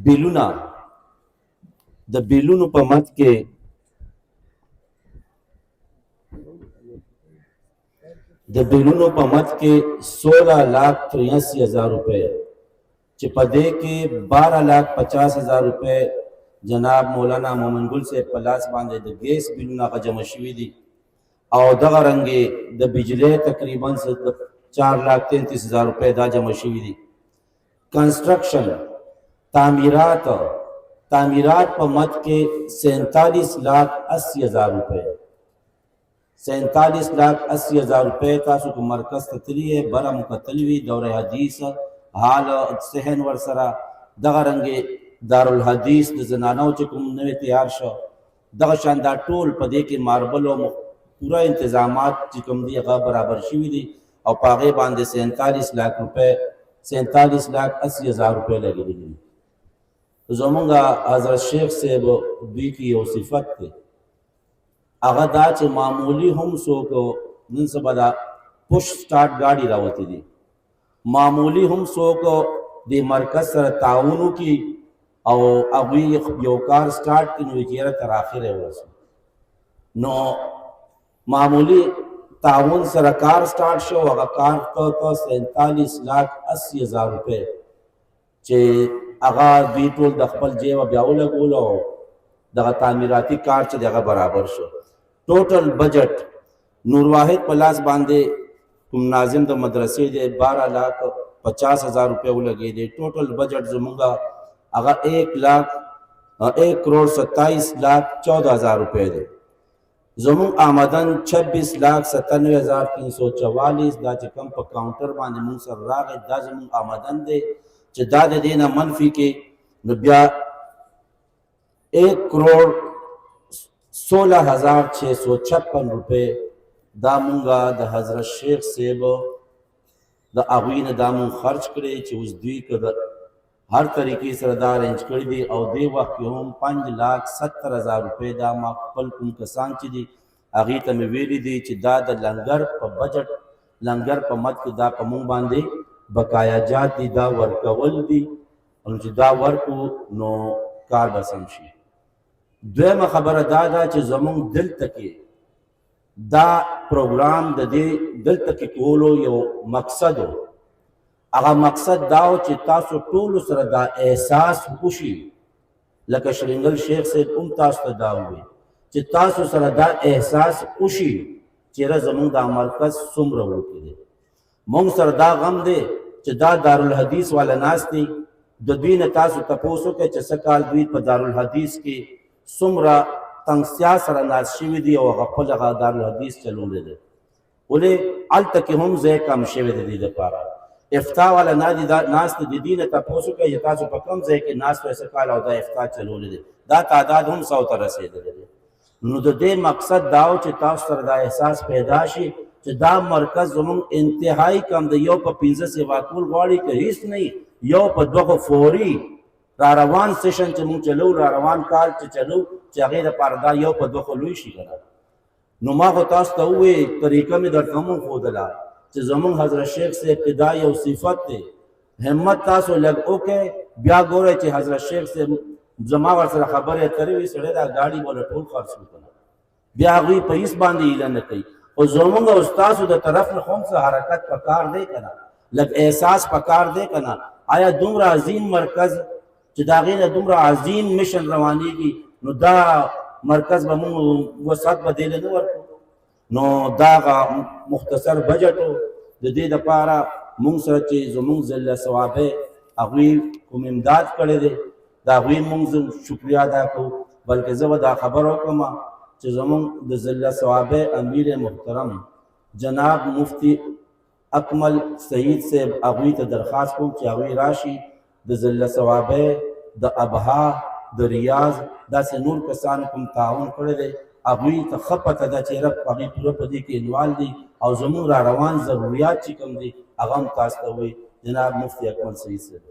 بیلونه د بیلونو په مد کې د بیلونو په مد کې 16,83,000 روپے چې په دې کې 12,50,000 روپے جناب مولانا مومن ګل سے پلاس باندې د ګیس بیلونه جمع شوي دي او دغه رنګې د بجلی تقریبا 4,33,000 روپے دا جمع شوي دي. کنسټرکشن تعمیرات په مد کې 47,80,000 روپے 47,80,000 روپے تاسو کو مرکز ته تللی بره مکتل وي دوره حدیث حال صحن ورسره دغه رنګې دارالحدیث د زنانو چې کوم نوی تیار شو دغه شان دا ټول په دې کې ماربل او پورا انتظامات چې کوم دي هغه برابر شوي دي او په هغې باندې 47 लाख روپے 47,80,000 روپے لګېدلي دي. زمونږ حضرت شیخ صاحب دوی کې یو صفت دی هغه دا چې معمولی هم څوک نن سبا دا پش سټارټ ګاډي راوتې دي معمولی هم څوک د مرکز سره تعاون وکړي او هغوی یو کار سټارټ کړي نو چېرې تر اخره ورسو نو معمولی تعاون سره کار سټارټ شو هغه کار ته 47,80,000 روپے چې هغه دوی ټول د خپل جیبه بیا ولګول او دغه تعمیراتي کار چې هغه برابر شو. ټوټل بجټ نور واحد په لاس باندې کوم ناظم د مدرسې دی 12,50,000 روپے ولګېدی. ټوټل بجټ زمونږ هغه 1,27,14,000 روپے دی. زمون آمدن 26,97,344 دا چې کم په کاؤنټر باندې مونږ سره راغی دا زمون آمدن دی چې دا د دې نه منفي کې نو بیا 1,16,656 روپے دا مونږه د حضرت شیخ صاحب د هغوی نه دا مونږ خرچ کړی چې اوس دوی که هر طریقې سره دا ارینج کړي دي او دې وخت کې هم 5,70,000 روپے دا ما خپل کوم کسان چې دي هغې ته مې ویلي دي چې دا د لنګر په بجټ لنګر په مد کې دا په مونږ باندې بقایا جات دي دا ورکول دي او چې دا ورکو نو کار به سم شي. دویمه خبره دا ده چې زمونږ دلته کې دا پروګرام د دې دلته کې کولو یو مقصد و هغه مقصد دا و چې تاسو ټولو سره دا احساس وشي لکه شرنګل شیخ صاحب هم تاسو ته دا وویل چې تاسو سره دا احساس وشي چېرې زمونږ دا مرکز څومره وکړي دی. مونږ سره دا غم دی چې دا دارالحدیث والا ناست دي د دوی نه تاسو تپوس وکړئ چې څه کال دوی په دارالحدیث کې څومره تنګسیا سره ناست شوي دي او هغه خپل هغه دارالحدیث چلولی دی ولې هلته کې هم ځای کم شوی د دې دپاره افتا والا ناست د دې نه تپوس وکړئ چې تاسو په کوم ځای کې ناست وئ څه کال او دا افتا چلولی دی دا تعداد هم 100 ته رسېدلی دی. نو د دې مقصد دا و چې تاسو سره دا احساس پیدا شي چې دا مرکز زمونږ انتهایی کم د یو په 15 سیوا کول غواړي که هیڅ نه یو په 2 فوري را روان سیشن چې مونږ چلو را روان کال چې چلو چې هغې دپاره دا یو په 2 لوی شي که نو ما خو تاسو ته ووایې طریقه مې درته هم وښودله چې زمونږ حضرت شیخ صاحب کې دا یو صفت دی همت تاسو لږ وکړئ بیا ګورئ چې حضرت شیخ صاحب زما ورسره خبرې اترې وي سړی دا ګاډي به ټول خرڅ وکړه بیا هغوی په هېڅ باندې هیله نه کوي خو زمونږ او ستاسو د طرف نه خو هم څه حرکت پکار دی که نه لږ احساس پکار دی که نه آیا دومره عظیم مرکز چې د هغې نه دومره عظیم مشن روانېږي نو دا مرکز به مونږ وسعت به دې له نه ورکړو نو دا مختصر بجټ و د دې دپاره مونږ سره چې زمونږ ضلع ثوابه هغوی کوم امداد کړی دی د هغوی مونږ شکریه ادا کوو بلکې زه به دا خبره وکړم چې زمونږ د ضلع ثوابه امیر محترم جناب مفتی اکمل سعید صاحب هغوی ته درخواست کوم چې هغوی راشي د ضلع ثوابه د ابها د ریاض داسې نور کسانو کوم تعاون کړی دی هغوی ته ښه پته ده چې رب هغوی پوره په دې کې انوال دي او زموږ را روان ضروریات چې کوم دي هغه هم تاسو ته وایي جناب مفتی اکمل سعید صاحب